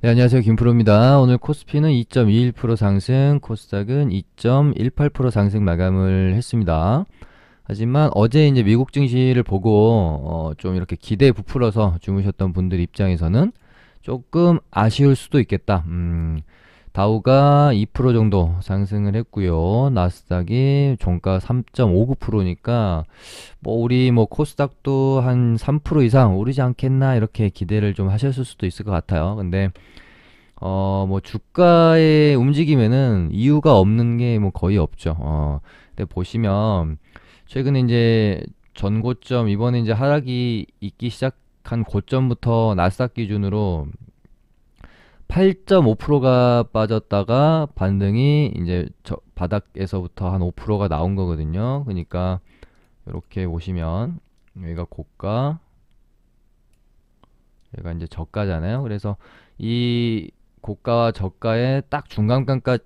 네, 안녕하세요. 김프로입니다. 오늘 코스피는 2.21% 상승, 코스닥은 2.18% 상승 마감을 했습니다. 하지만 어제 이제 미국 증시를 보고 좀 이렇게 기대에 부풀어서 주무셨던 분들 입장에서는 조금 아쉬울 수도 있겠다. 다우가 2% 정도 상승을 했고요. 나스닥이 종가 3.59%니까 뭐 우리 뭐 코스닥도 한 3% 이상 오르지 않겠나 이렇게 기대를 좀 하셨을 수도 있을 것 같아요. 근데 뭐 주가의 움직임에는 이유가 없는 게 뭐 거의 없죠. 근데 보시면 최근에 이제 전고점 이번에 이제 하락이 있기 시작한 고점부터 나스닥 기준으로 8.5%가 빠졌다가 반등이 이제 저 바닥에서부터 한 5%가 나온 거거든요. 그러니까 이렇게 보시면 여기가 고가, 여기가 이제 저가잖아요. 그래서 이 고가와 저가의 딱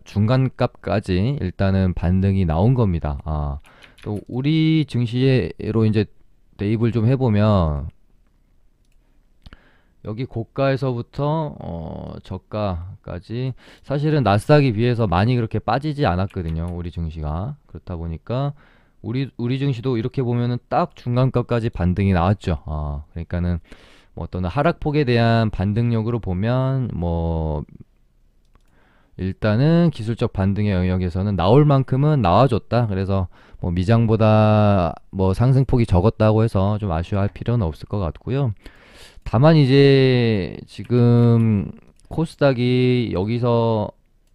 중간값까지 일단은 반등이 나온 겁니다. 또 우리 증시로 이제 대입을 좀 해보면 여기 고가에서부터 저가까지 사실은 나스닥에 비해서 많이 그렇게 빠지지 않았거든요. 우리 증시가. 그렇다 보니까 우리 증시도 이렇게 보면은 딱 중간값까지 반등이 나왔죠. 그러니까는 뭐 어떤 하락폭에 대한 반등력으로 보면 뭐 일단은 기술적 반등의 영역에서는 나올 만큼은 나와줬다. 그래서 뭐 미장보다 뭐 상승폭이 적었다고 해서 좀 아쉬워할 필요는 없을 것 같고요. 다만 이제 지금 코스닥이 여기서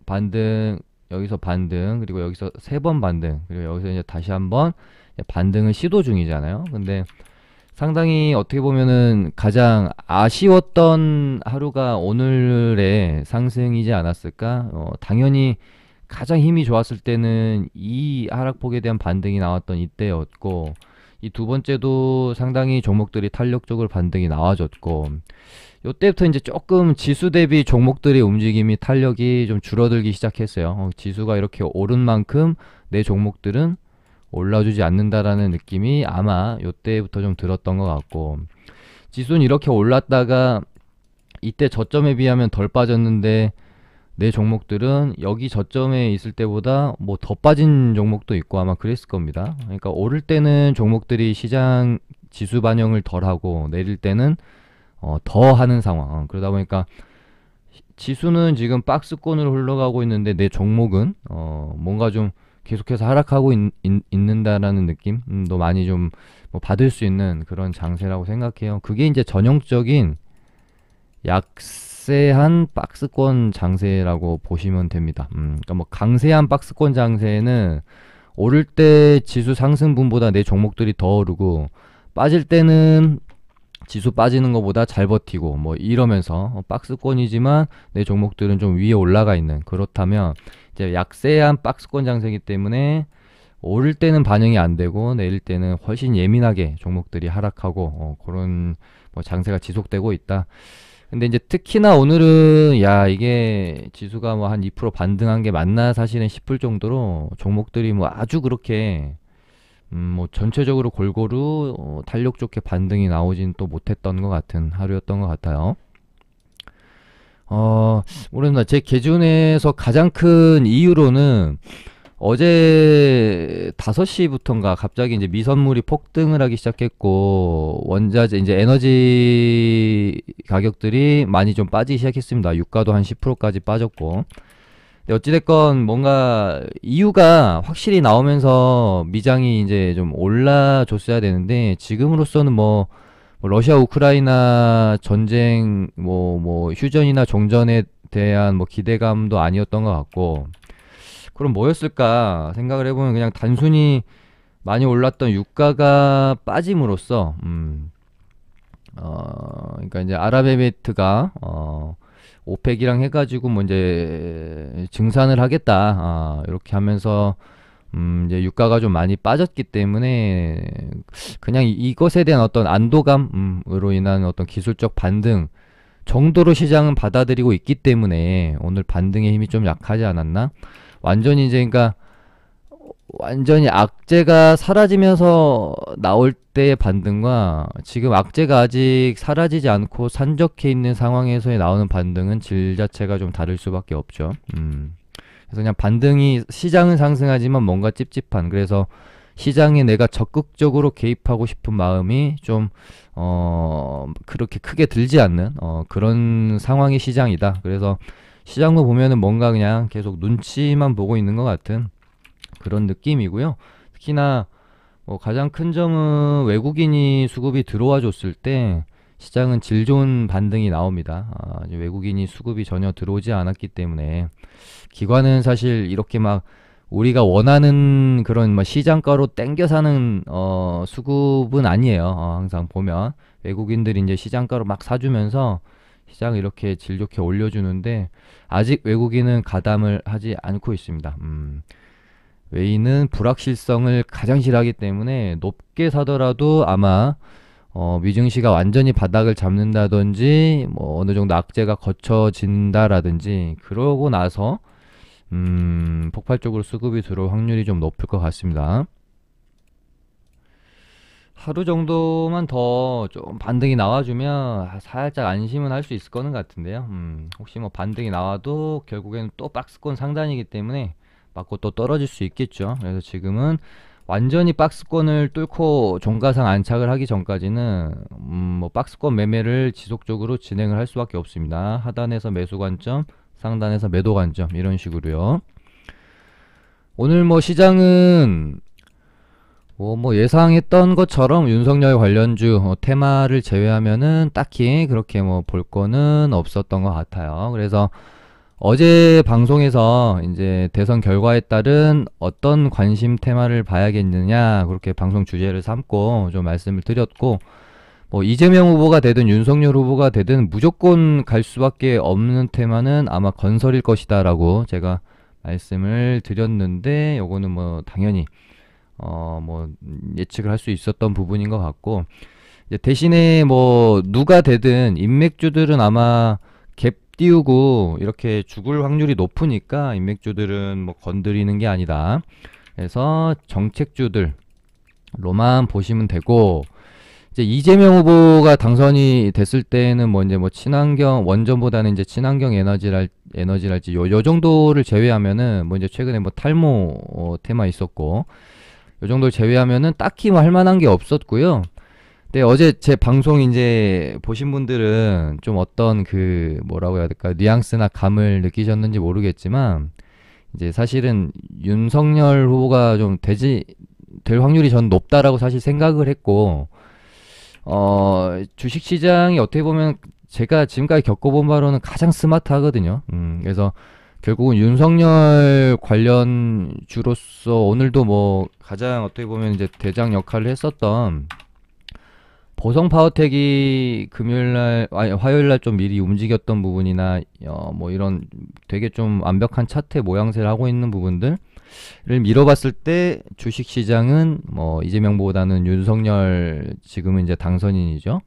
반등, 여기서 반등, 그리고 여기서 세 번 반등, 그리고 여기서 이제 다시 한번 반등을 시도 중이잖아요. 근데 상당히 어떻게 보면은 가장 아쉬웠던 하루가 오늘의 상승이지 않았을까? 당연히 가장 힘이 좋았을 때는 이 하락폭에 대한 반등이 나왔던 이때였고, 이 두 번째도 상당히 종목들이 탄력적으로 반등이 나와줬고, 요때부터 이제 조금 지수 대비 종목들의 움직임이 탄력이 좀 줄어들기 시작했어요. 지수가 이렇게 오른 만큼 내 종목들은 올라주지 않는다라는 느낌이 아마 요때부터 좀 들었던 것 같고, 지수는 이렇게 올랐다가 이때 저점에 비하면 덜 빠졌는데 내 종목들은 여기 저점에 있을 때보다 뭐 더 빠진 종목도 있고 아마 그랬을 겁니다. 그러니까 오를 때는 종목들이 시장 지수 반영을 덜 하고 내릴 때는 더 하는 상황. 그러다 보니까 지수는 지금 박스권으로 흘러가고 있는데 내 종목은 뭔가 좀 계속해서 하락하고 있는다라는 느낌도 많이 좀 뭐 받을 수 있는 그런 장세라고 생각해요. 그게 이제 전형적인 약세한 박스권 장세라고 보시면 됩니다. 그러니까 뭐 강세한 박스권 장세는 오를 때 지수 상승분보다 내 종목들이 더 오르고 빠질 때는 지수 빠지는 것보다 잘 버티고 뭐 이러면서 박스권이지만 내 종목들은 좀 위에 올라가 있는, 그렇다면 이제 약세한 박스권 장세이기 때문에 오를 때는 반영이 안 되고 내릴 때는 훨씬 예민하게 종목들이 하락하고 그런 뭐 장세가 지속되고 있다. 근데 이제 특히나 오늘은 야 이게 지수가 뭐 한 2% 반등한 게 맞나 사실은 싶을 정도로 종목들이 뭐 아주 그렇게 뭐 전체적으로 골고루 탄력 좋게 반등이 나오진 또 못했던 것 같은 하루였던 것 같아요. 모르겠나 제 기준에서 가장 큰 이유로는 어제 5시부터인가 갑자기 이제 미선물이 폭등을 하기 시작했고 원자재 이제 에너지 가격들이 많이 좀 빠지기 시작했습니다. 유가도 한 10%까지 빠졌고. 근데 어찌됐건 뭔가 이유가 확실히 나오면서 미장이 이제 좀 올라줬어야 되는데 지금으로서는 뭐 러시아 우크라이나 전쟁 뭐 휴전이나 종전에 대한 뭐 기대감도 아니었던 것 같고, 그럼 뭐였을까 생각을 해보면 그냥 단순히 많이 올랐던 유가가 빠짐으로써 그러니까 이제 아랍에미리트가 오펙이랑 해가지고 뭐 이제 증산을 하겠다 이렇게 하면서 이제 유가가 좀 많이 빠졌기 때문에 그냥 이것에 대한 어떤 안도감으로 인한 어떤 기술적 반등 정도로 시장은 받아들이고 있기 때문에 오늘 반등의 힘이 좀 약하지 않았나? 완전히 이제 그러니까 완전히 악재가 사라지면서 나올 때의 반등과 지금 악재가 아직 사라지지 않고 산적해 있는 상황에서의 나오는 반등은 질 자체가 좀 다를 수밖에 없죠. 그래서 그냥 반등이 시장은 상승하지만 뭔가 찝찝한, 그래서 시장에 내가 적극적으로 개입하고 싶은 마음이 좀 그렇게 크게 들지 않는 그런 상황의 시장이다. 그래서 시장도 보면은 뭔가 그냥 계속 눈치만 보고 있는 것 같은 그런 느낌이고요. 특히나 뭐 가장 큰 점은 외국인이 수급이 들어와 줬을 때 시장은 질 좋은 반등이 나옵니다. 이제 외국인이 수급이 전혀 들어오지 않았기 때문에 기관은 사실 이렇게 막 우리가 원하는 그런 뭐 시장가로 땡겨 사는 수급은 아니에요. 항상 보면 외국인들이 이제 시장가로 막 사주면서 시장 이렇게 질 좋게 올려주는데 아직 외국인은 가담을 하지 않고 있습니다. 외인은 불확실성을 가장 싫어하기 때문에 높게 사더라도 아마 미증시가 완전히 바닥을 잡는다든지 뭐 어느 정도 악재가 거쳐진다라든지 그러고 나서 폭발적으로 수급이 들어올 확률이 좀 높을 것 같습니다. 하루 정도만 더 좀 반등이 나와주면 살짝 안심은 할 수 있을 거는 같은데요. 혹시 뭐 반등이 나와도 결국에는 또 박스권 상단이기 때문에 맞고 또 떨어질 수 있겠죠. 그래서 지금은 완전히 박스권을 뚫고 종가상 안착을 하기 전까지는 뭐 박스권 매매를 지속적으로 진행을 할 수밖에 없습니다. 하단에서 매수 관점, 상단에서 매도 관점 이런 식으로요. 오늘 뭐 시장은 뭐 예상했던 것처럼 윤석열 관련주 테마를 제외하면은 딱히 그렇게 뭐 볼 거는 없었던 것 같아요. 그래서 어제 방송에서 이제 대선 결과에 따른 어떤 관심 테마를 봐야겠느냐 그렇게 방송 주제를 삼고 좀 말씀을 드렸고, 뭐 이재명 후보가 되든 윤석열 후보가 되든 무조건 갈 수밖에 없는 테마는 아마 건설일 것이다 라고 제가 말씀을 드렸는데, 요거는 뭐 당연히 뭐 예측을 할 수 있었던 부분인 것 같고, 이제 대신에 뭐 누가 되든 인맥주들은 아마 갭 띄우고 이렇게 죽을 확률이 높으니까 인맥주들은 뭐 건드리는 게 아니다. 그래서 정책주들로만 보시면 되고, 이제 이재명 후보가 당선이 됐을 때는 뭐 이제 뭐 친환경 원전보다는 이제 친환경 에너지랄지 요 정도를 제외하면은 뭐 이제 최근에 뭐 탈모 테마 있었고 요 정도를 제외하면은 딱히 뭐 할 만한 게 없었고요. 네, 어제 제 방송 이제 보신 분들은 좀 어떤 그 뭐라고 해야 될까 뉘앙스나 감을 느끼셨는지 모르겠지만, 이제 사실은 윤석열 후보가 좀 될 확률이 전 높다라고 사실 생각을 했고, 주식시장이 어떻게 보면 제가 지금까지 겪어본 바로는 가장 스마트하거든요. 그래서 결국은 윤석열 관련주로서 오늘도 뭐 가장 어떻게 보면 이제 대장 역할을 했었던 보성 파워텍이 금요일날, 아니 화요일날 좀 미리 움직였던 부분이나 뭐 이런 되게 좀 완벽한 차트 모양새를 하고 있는 부분들을 밀어봤을 때 주식 시장은 뭐 이재명보다는 윤석열 지금은 이제 당선인이죠.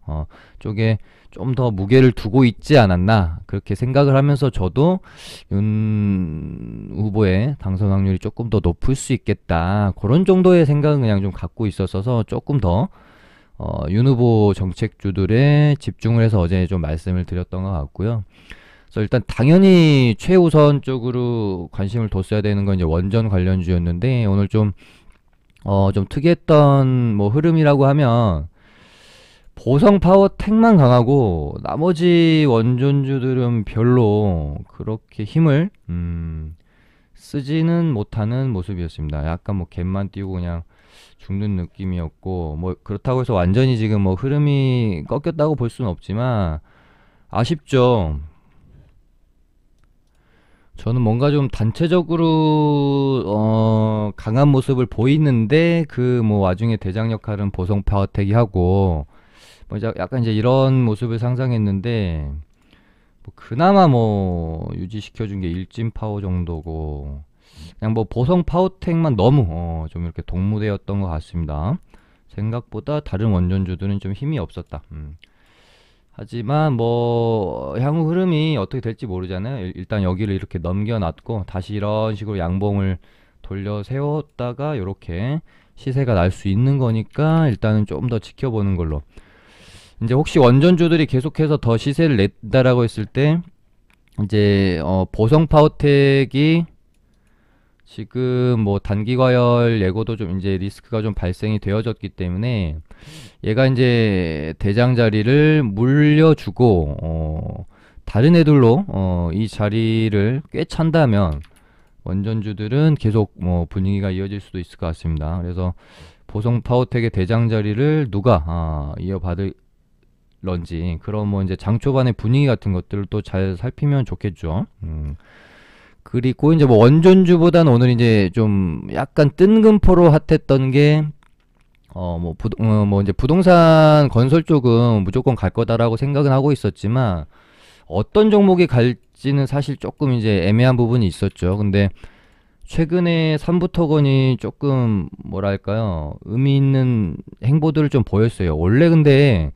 쪽에 좀 더 무게를 두고 있지 않았나 그렇게 생각을 하면서 저도 윤 후보의 당선 확률이 조금 더 높을 수 있겠다 그런 정도의 생각은 그냥 좀 갖고 있었어서 조금 더 윤 후보 정책주들에 집중을 해서 어제 좀 말씀을 드렸던 것 같고요. 그래서 일단 당연히 최우선적으로 관심을 뒀어야 되는 건 이제 원전 관련주였는데, 오늘 좀 특이했던 뭐 흐름이라고 하면 보성 파워텍만 강하고 나머지 원전주들은 별로 그렇게 힘을 쓰지는 못하는 모습이었습니다. 약간 뭐 갭만 띄우고 그냥 죽는 느낌이었고, 뭐 그렇다고 해서 완전히 지금 뭐 흐름이 꺾였다고 볼 수는 없지만 아쉽죠. 저는 뭔가 좀 단체적으로 강한 모습을 보이는데 그 뭐 와중에 대장 역할은 보성 파워텍이 하고 뭐 약간 이제 이런 모습을 상상했는데, 뭐 그나마 뭐 유지시켜준 게 일진 파워 정도고 그냥 뭐 보성 파워텍만 너무 좀 이렇게 동무되었던 것 같습니다. 생각보다 다른 원전주들은 좀 힘이 없었다. 하지만 뭐 향후 흐름이 어떻게 될지 모르잖아요. 일단 여기를 이렇게 넘겨놨고 다시 이런 식으로 양봉을 돌려 세웠다가 요렇게 시세가 날 수 있는 거니까 일단은 좀 더 지켜보는 걸로. 이제 혹시 원전주들이 계속해서 더 시세를 냈다라고 했을 때 이제 보성 파워텍이 지금 뭐 단기 과열 예고도 좀 이제 리스크가 좀 발생이 되어졌기 때문에 얘가 이제 대장 자리를 물려주고 다른 애들로 이 자리를 꽤 찬다면 원전주들은 계속 뭐 분위기가 이어질 수도 있을 것 같습니다. 그래서 보성 파워텍의 대장 자리를 누가 이어받을런지 그런 뭐 이제 장 초반의 분위기 같은 것들을 또 잘 살피면 좋겠죠. 그리고 이제 뭐 원전주보다는 오늘 이제 좀 약간 뜬금포로 핫했던 게 뭐 이제 부동산 건설 쪽은 무조건 갈 거다라고 생각은 하고 있었지만 어떤 종목이 갈지는 사실 조금 이제 애매한 부분이 있었죠. 근데 최근에 삼부토건이 조금 뭐랄까요, 의미 있는 행보들을 좀 보였어요. 원래 근데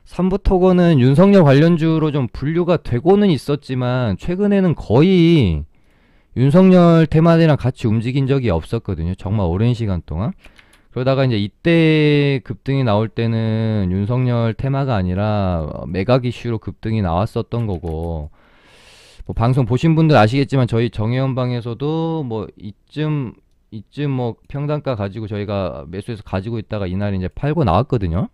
삼부토건은 윤석열 관련주로 좀 분류가 되고는 있었지만 최근에는 거의 윤석열 테마들이랑 같이 움직인 적이 없었거든요. 정말 오랜 시간 동안. 그러다가 이제 이때 급등이 나올 때는 윤석열 테마가 아니라 매각 이슈로 급등이 나왔었던 거고, 뭐 방송 보신 분들 아시겠지만 저희 정혜원 방에서도 뭐 이쯤 뭐 평단가 가지고 저희가 매수해서 가지고 있다가 이날 이제 팔고 나왔거든요.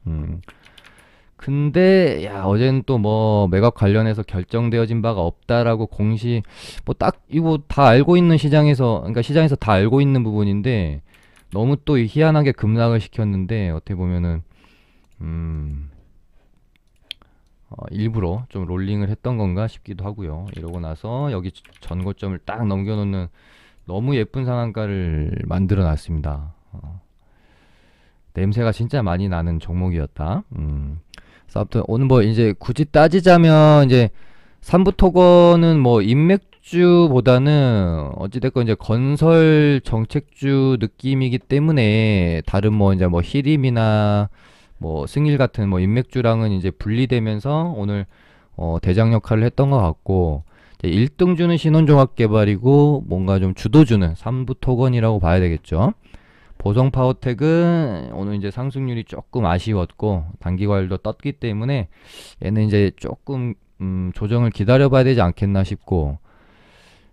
근데 야 어제는 또 뭐 매각 관련해서 결정되어진 바가 없다라고 공시, 뭐 딱 이거 다 알고 있는 시장에서, 그러니까 시장에서 다 알고 있는 부분인데 너무 또 희한하게 급락을 시켰는데 어떻게 보면은 일부러 좀 롤링을 했던 건가 싶기도 하고요. 이러고 나서 여기 전고점을 딱 넘겨놓는 너무 예쁜 상한가를 만들어 놨습니다. 냄새가 진짜 많이 나는 종목이었다. 그래서 아무튼 오늘 뭐 이제 굳이 따지자면 이제 삼부토건은 뭐 인맥주보다는 어찌됐건 이제 건설 정책주 느낌이기 때문에 다른 뭐 이제 뭐 히림이나 뭐 승일 같은 뭐 인맥주랑은 이제 분리되면서 오늘 대장 역할을 했던 것 같고, 이제 1등주는 신혼종합개발이고 뭔가 좀 주도주는 삼부토건이라고 봐야 되겠죠. 보성 파워텍은 오늘 이제 상승률이 조금 아쉬웠고 단기 과열도 떴기 때문에 얘는 이제 조금 조정을 기다려 봐야 되지 않겠나 싶고,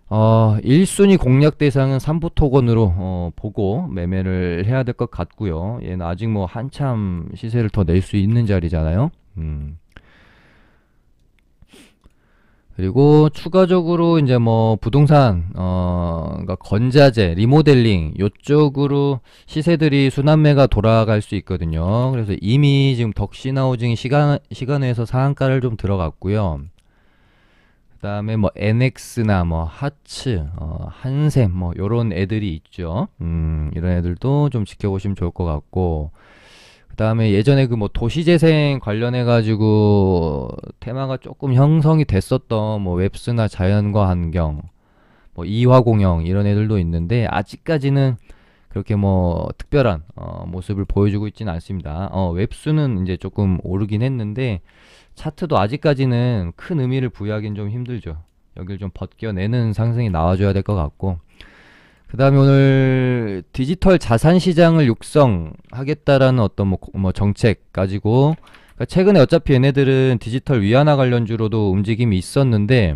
1순위 공략 대상은 삼부토건으로 보고 매매를 해야 될 것 같고요. 얘는 아직 뭐 한참 시세를 더 낼 수 있는 자리잖아요. 그리고 추가적으로 이제 뭐 부동산, 그러니까 건자재, 리모델링 요쪽으로 시세들이 순환매가 돌아갈 수 있거든요. 그래서 이미 지금 덕시나우징이 시간외에서 상한가를 좀 들어갔고요. 그다음에 뭐 NX나 뭐 하츠, 한샘 뭐 요런 애들이 있죠. 이런 애들도 좀 지켜보시면 좋을 것 같고, 그다음에 예전에 그 뭐 도시재생 관련해 가지고 테마가 조금 형성이 됐었던 뭐 웹스나 자연과 환경, 뭐 이화공영 이런 애들도 있는데 아직까지는 그렇게 뭐 특별한 모습을 보여주고 있지는 않습니다. 웹스는 이제 조금 오르긴 했는데 차트도 아직까지는 큰 의미를 부여하기는 좀 힘들죠. 여길 좀 벗겨내는 상승이 나와줘야 될 것 같고, 그 다음에 오늘 디지털 자산 시장을 육성하겠다라는 어떤 뭐 정책 가지고, 그러니까 최근에 어차피 얘네들은 디지털 위안화 관련주로도 움직임이 있었는데,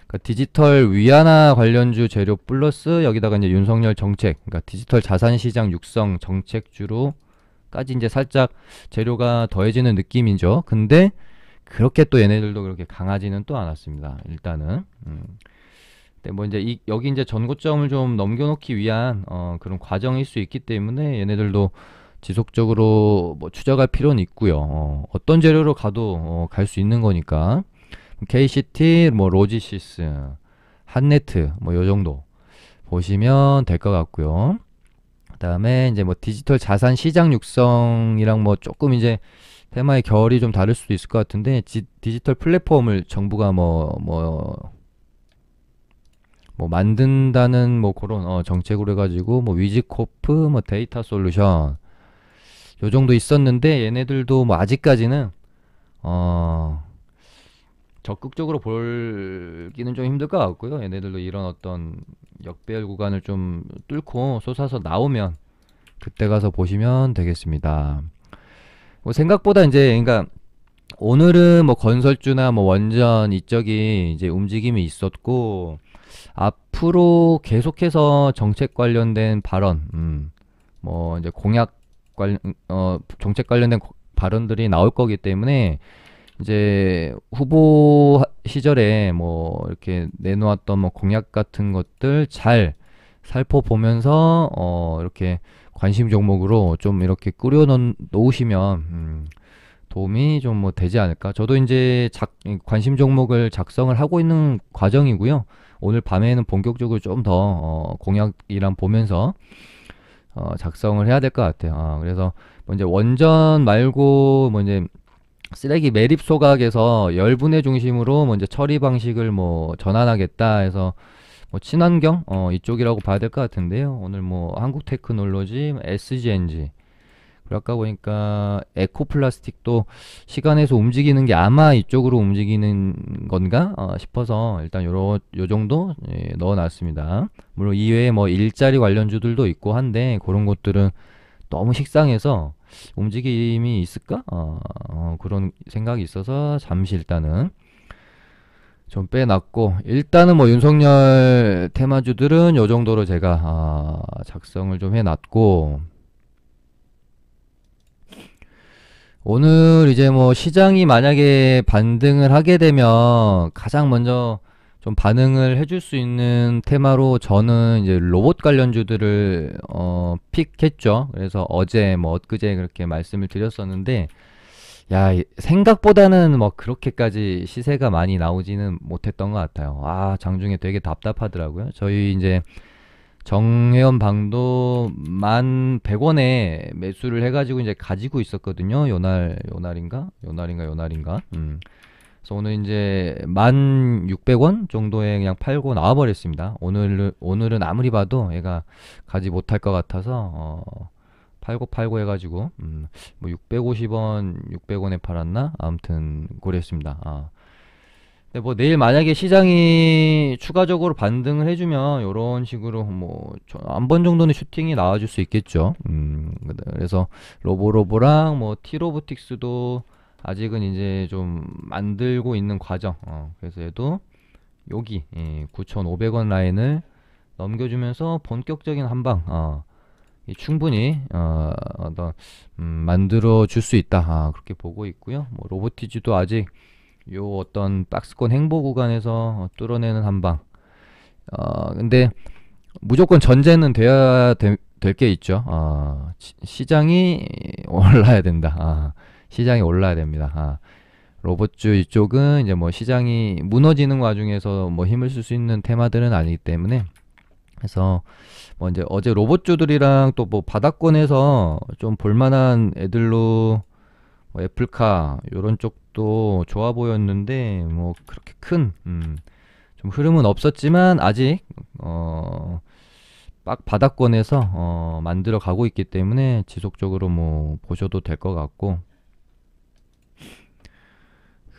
그러니까 디지털 위안화 관련주 재료 플러스 여기다가 이제 윤석열 정책, 그러니까 디지털 자산 시장 육성 정책주로까지 이제 살짝 재료가 더해지는 느낌이죠. 근데 그렇게 또 얘네들도 그렇게 강하지는 또 않았습니다. 일단은. 뭐 이제 여기 이제 전고점을 좀 넘겨놓기 위한 그런 과정일 수 있기 때문에 얘네들도 지속적으로 뭐 추적할 필요는 있고요. 어떤 재료로 가도 갈 수 있는 거니까 KCT, 뭐 로지시스, 한네트 뭐 요 정도 보시면 될 것 같고요. 그다음에 이제 뭐 디지털 자산 시장 육성이랑 뭐 조금 이제 테마의 결이 좀 다를 수도 있을 것 같은데, 디지털 플랫폼을 정부가 뭐 만든다는 뭐 그런 정책으로 해가지고 뭐 위즈코프 뭐 데이터 솔루션 요 정도 있었는데 얘네들도 뭐 아직까지는 적극적으로 볼기는 좀 힘들 것 같고요. 얘네들도 이런 어떤 역배열 구간을 좀 뚫고 솟아서 나오면 그때 가서 보시면 되겠습니다. 뭐 생각보다 이제 그러니까 오늘은 뭐 건설주나 뭐 원전 이쪽이 이제 움직임이 있었고 앞으로 계속해서 정책 관련된 발언, 뭐 이제 공약 정책 관련된 발언들이 나올 거기 때문에 이제 후보 시절에 뭐 이렇게 내놓았던 뭐 공약 같은 것들 잘 살펴보면서 이렇게 관심 종목으로 좀 이렇게 꾸려 놓으시면 도움이 좀 뭐 되지 않을까. 저도 이제 관심 종목을 작성을 하고 있는 과정이고요. 오늘 밤에는 본격적으로 좀 더 공약이랑 보면서 작성을 해야 될 것 같아요. 그래서 뭐 이제 원전 말고 뭐 이제 쓰레기 매립 소각에서 열분해 중심으로 뭐 이제 처리 방식을 뭐 전환하겠다 해서 뭐 친환경 이쪽이라고 봐야 될 것 같은데요. 오늘 뭐 한국테크놀로지, SGNG 그리고 아까 보니까 에코플라스틱도 시간에서 움직이는 게 아마 이쪽으로 움직이는 건가 싶어서 일단 요 정도 넣어놨습니다. 물론 이외에 뭐 일자리 관련주들도 있고 한데 그런 것들은 너무 식상해서 움직임이 있을까? 그런 생각이 있어서 잠시 일단은 좀 빼놨고 일단은 뭐 윤석열 테마주들은 요 정도로 제가 작성을 좀 해놨고 오늘 이제 뭐 시장이 만약에 반등을 하게 되면 가장 먼저 좀 반응을 해줄 수 있는 테마로 저는 이제 로봇 관련주들을 픽했죠. 그래서 어제 뭐 엊그제 그렇게 말씀을 드렸었는데 야 생각보다는 뭐 그렇게까지 시세가 많이 나오지는 못했던 것 같아요. 장중에 되게 답답하더라고요. 저희 이제 정회원 방도 11,100원에 매수를 해가지고 이제 가지고 있었거든요. 요날인가? 그래서 오늘 이제 1,600원 정도에 그냥 팔고 나와버렸습니다. 오늘은 아무리 봐도 얘가 가지 못할 것 같아서 팔고 해가지고 뭐 650원, 600원에 팔았나? 아무튼 그랬습니다. 근데 뭐 내일 만약에 시장이 추가적으로 반등을 해주면 이런 식으로 뭐 한 번 정도는 슈팅이 나와줄 수 있겠죠. 그래서 로보랑 뭐 티로보틱스도 아직은 이제 좀 만들고 있는 과정. 그래서 얘도 여기 9,500원 라인을 넘겨주면서 본격적인 한방 충분히 만들어 줄 수 있다. 그렇게 보고 있고요. 뭐 로보티지도 아직 요 어떤 박스권 행보 구간에서 뚫어내는 한방. 근데 무조건 전제는 돼야 될 게 있죠. 시장이 올라야 된다. 시장이 올라야 됩니다. 로봇주 이쪽은 이제 뭐 시장이 무너지는 와중에서 뭐 힘을 쓸 수 있는 테마들은 아니기 때문에 그래서 뭐 이제 어제 로봇주들이랑 또 뭐 바닥권에서 좀 볼만한 애들로 뭐 애플카 요런 쪽도 좋아 보였는데 뭐 그렇게 큰 좀 흐름은 없었지만 아직 바닥권에서 만들어 가고 있기 때문에 지속적으로 뭐 보셔도 될 것 같고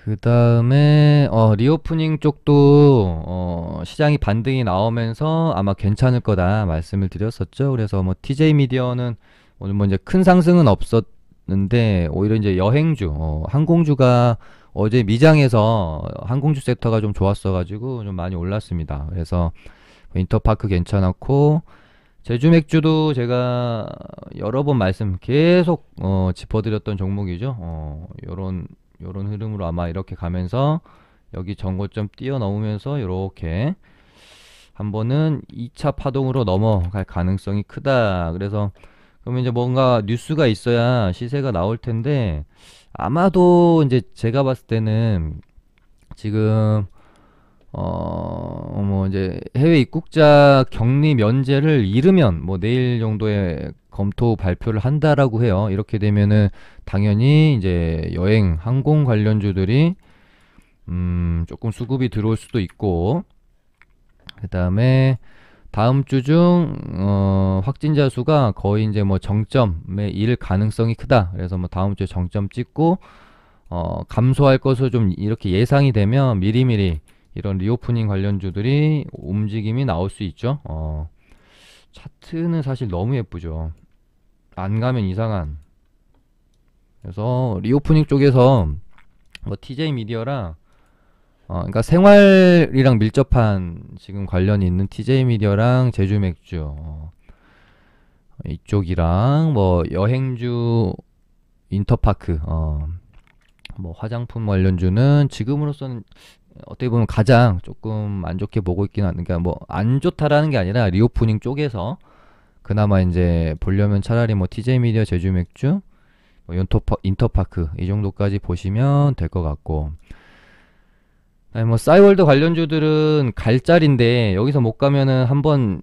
그 다음에 리오프닝 쪽도 시장이 반등이 나오면서 아마 괜찮을 거다 말씀을 드렸었죠. 그래서 뭐 TJ 미디어는 오늘 뭐 이제 큰 상승은 없었는데 오히려 이제 여행주 항공주가 어제 미장에서 항공주 섹터가 좀 좋았어가지고 좀 많이 올랐습니다. 그래서 인터파크 괜찮았고 제주 맥주도 제가 여러 번 계속 짚어드렸던 종목이죠. 요런 흐름으로 아마 이렇게 가면서 여기 전고점 뛰어넘으면서 이렇게 한 번은 2차 파동으로 넘어갈 가능성이 크다. 그래서 그러면 이제 뭔가 뉴스가 있어야 시세가 나올 텐데 아마도 이제 제가 봤을 때는 지금 뭐 이제 해외 입국자 격리 면제를 잃으면 뭐 내일 정도에 검토 발표를 한다라고 해요. 이렇게 되면은 당연히 이제 여행 항공 관련주들이 조금 수급이 들어올 수도 있고 그 다음에 다음 주 중 확진자 수가 거의 이제 뭐 정점에 이를 가능성이 크다. 그래서 뭐 다음 주에 정점 찍고 감소할 것으로 좀 이렇게 예상이 되면 미리미리 이런 리오프닝 관련주들이 움직임이 나올 수 있죠. 차트는 사실 너무 예쁘죠. 안 가면 이상한. 그래서 리오프닝 쪽에서 뭐 TJ 미디어랑 그러니까 생활이랑 밀접한 지금 관련이 있는 TJ 미디어랑 제주 맥주 이쪽이랑 뭐 여행주 인터파크 뭐 화장품 관련주는 지금으로서는 어떻게 보면 가장 조금 안 좋게 보고 있긴 한데, 그러니까 뭐 안 좋다라는 게 아니라 리오프닝 쪽에서 그나마 이제 보려면 차라리 뭐 TJ 미디어 제주 맥주 뭐 인터파크 이 정도까지 보시면 될 것 같고, 아니 뭐 싸이월드 관련주들은 갈 자리인데 여기서 못 가면은 한번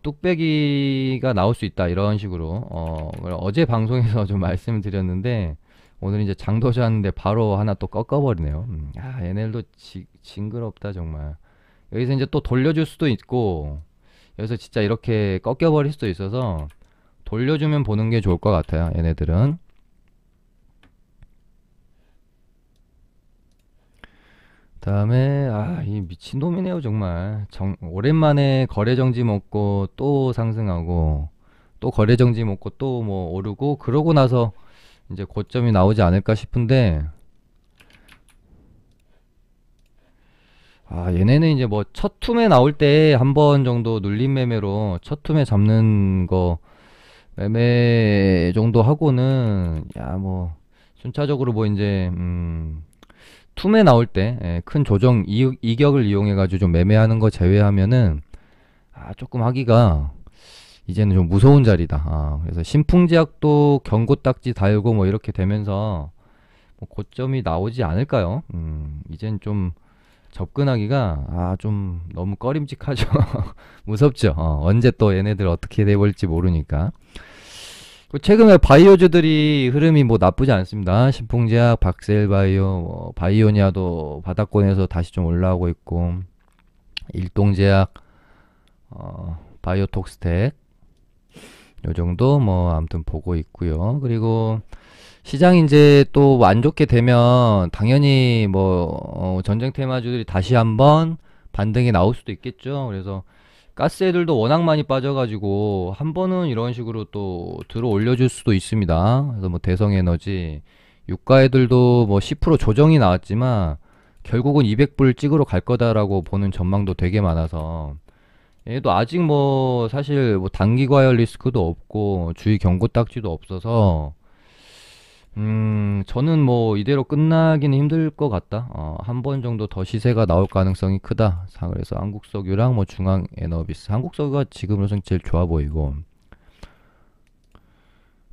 뚝배기가 나올 수 있다 이런 식으로 어제 방송에서 좀 말씀을 드렸는데, 오늘 이제 장도주 하는데 바로 하나 또 꺾어버리네요. 얘네들도 징그럽다 정말. 여기서 이제 또 돌려줄 수도 있고, 여기서 진짜 이렇게 꺾여버릴 수도 있어서 돌려주면 보는 게 좋을 것 같아요, 얘네들은. 다음에 이 미친놈이네요 정말. 오랜만에 거래정지 먹고 또 상승하고 또 거래정지 먹고 또 뭐 오르고, 그러고 나서 이제 고점이 나오지 않을까 싶은데, 얘네는 이제 뭐 첫 툼에 나올 때 한 번 정도 눌림 매매로 첫 툼에 잡는 거 매매 정도 하고는 뭐 순차적으로 뭐 이제 툼에 나올 때 큰 조정 이격을 이용해 가지고 좀 매매하는 거 제외하면은 조금 하기가 이제는 좀 무서운 자리다. 그래서 신풍제약도 경고 딱지 달고 뭐 이렇게 되면서 뭐 고점이 나오지 않을까요? 이젠 좀 접근하기가 좀 너무 꺼림직하죠. 무섭죠. 언제 또 얘네들 어떻게 돼볼지 모르니까. 최근에 바이오주들이 흐름이 뭐 나쁘지 않습니다. 신풍제약, 박셀바이오, 뭐 바이오니아도 바닥권에서 다시 좀 올라오고 있고, 일동제약, 바이오톡스텍 요 정도 뭐 아무튼 보고 있고요. 그리고 시장이 이제 또 안 좋게 되면 당연히 뭐 전쟁 테마주들이 다시 한번 반등이 나올 수도 있겠죠. 그래서 가스 애들도 워낙 많이 빠져가지고 한 번은 이런 식으로 또 들어 올려줄 수도 있습니다. 그래서 뭐 대성에너지, 유가 애들도 뭐 10% 조정이 나왔지만 결국은 200불 찍으러 갈 거다라고 보는 전망도 되게 많아서, 얘도 아직 뭐 사실 뭐 단기 과열 리스크도 없고 주의 경고 딱지도 없어서 저는 뭐 이대로 끝나기는 힘들 것 같다. 한 번 정도 더 시세가 나올 가능성이 크다. 그래서 한국석유랑 뭐 중앙에너비스, 한국석유가 지금으로선 제일 좋아 보이고,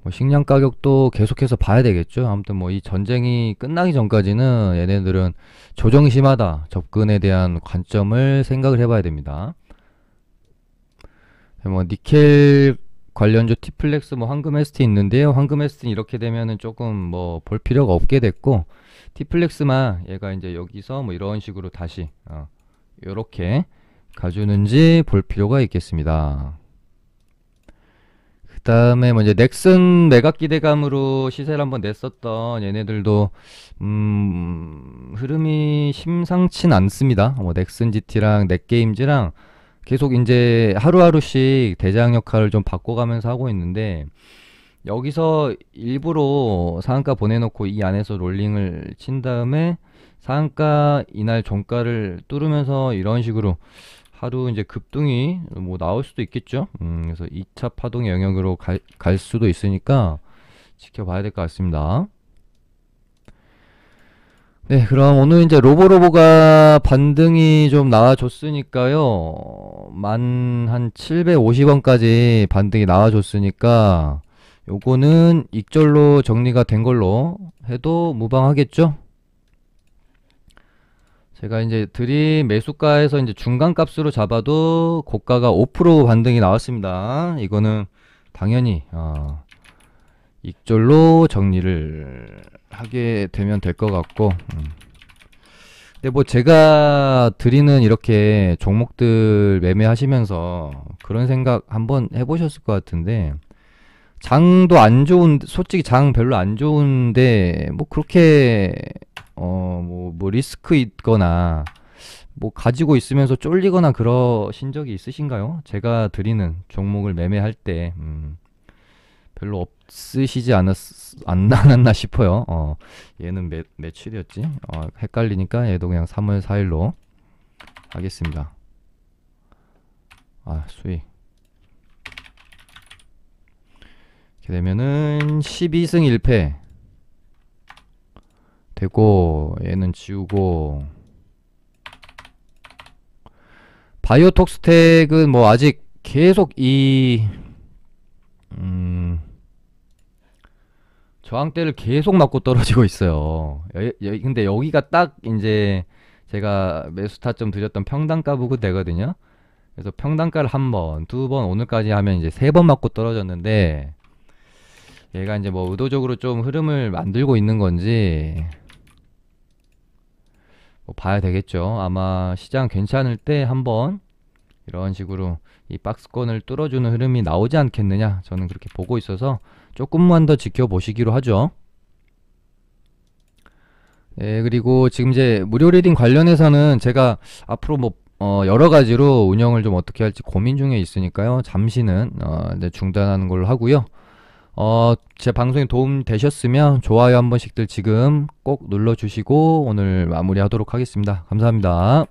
뭐 식량 가격도 계속해서 봐야 되겠죠. 아무튼 뭐 이 전쟁이 끝나기 전까지는 얘네들은 조정이 심하다, 접근에 대한 관점을 생각을 해봐야 됩니다. 뭐 니켈 관련주 티플렉스, 뭐 황금에스티 있는데요. 황금에스티는 이렇게 되면은 조금 뭐 볼 필요가 없게 됐고, 티플렉스만 얘가 이제 여기서 뭐 이런 식으로 다시 요렇게 가주는지 볼 필요가 있겠습니다. 그 다음에 뭐 이제 넥슨 매각 기대감으로 시세를 한번 냈었던 얘네들도 흐름이 심상치 않습니다. 뭐 넥슨 GT랑 넷게임즈랑 계속 이제 하루하루씩 대장 역할을 좀 바꿔가면서 하고 있는데, 여기서 일부러 상한가 보내놓고 이 안에서 롤링을 친 다음에 상한가 이날 종가를 뚫으면서 이런 식으로 하루 이제 급등이 뭐 나올 수도 있겠죠. 그래서 2차 파동의 영역으로 갈 수도 있으니까 지켜봐야 될 것 같습니다. 네, 그럼 오늘 이제 로보로보가 반등이 좀 나와줬으니까요. 한 750원까지 반등이 나와줬으니까 요거는 익절로 정리가 된 걸로 해도 무방하겠죠? 제가 이제 드린 매수가에서 이제 중간 값으로 잡아도 고가가 5% 반등이 나왔습니다. 이거는 당연히 익절로 정리를 하게 되면 될 것 같고, 근데 뭐 제가 드리는 이렇게 종목들 매매하시면서 그런 생각 한번 해보셨을 것 같은데, 장도 안 좋은, 솔직히 장 별로 안 좋은데 뭐 그렇게 뭐 리스크 있거나 뭐 가지고 있으면서 쫄리거나 그러신 적이 있으신가요? 제가 드리는 종목을 매매할 때 별로 없으시지 않았나 싶어요. 얘는 며칠이었지? 헷갈리니까 얘도 그냥 3월 4일로 하겠습니다. 수익. 이렇게 되면은 12승 1패 되고, 얘는 지우고, 바이오톡스텍은 뭐 아직 계속 저항대를 계속 맞고 떨어지고 있어요. 근데 여기가 딱 이제 제가 매수 타점 드렸던 평단가 부근 되거든요. 그래서 평단가를 한 번, 두 번, 오늘까지 하면 이제 세 번 맞고 떨어졌는데, 얘가 이제 뭐 의도적으로 좀 흐름을 만들고 있는 건지 뭐 봐야 되겠죠. 아마 시장 괜찮을 때 한번 이런 식으로 이 박스권을 뚫어주는 흐름이 나오지 않겠느냐, 저는 그렇게 보고 있어서 조금만 더 지켜보시기로 하죠. 네, 그리고 지금 이제 무료 리딩 관련해서는 제가 앞으로 뭐 여러 가지로 운영을 좀 어떻게 할지 고민 중에 있으니까요. 잠시는 네, 중단하는 걸로 하고요. 제 방송에 도움 되셨으면 좋아요 한 번씩들 지금 꼭 눌러주시고 오늘 마무리하도록 하겠습니다. 감사합니다.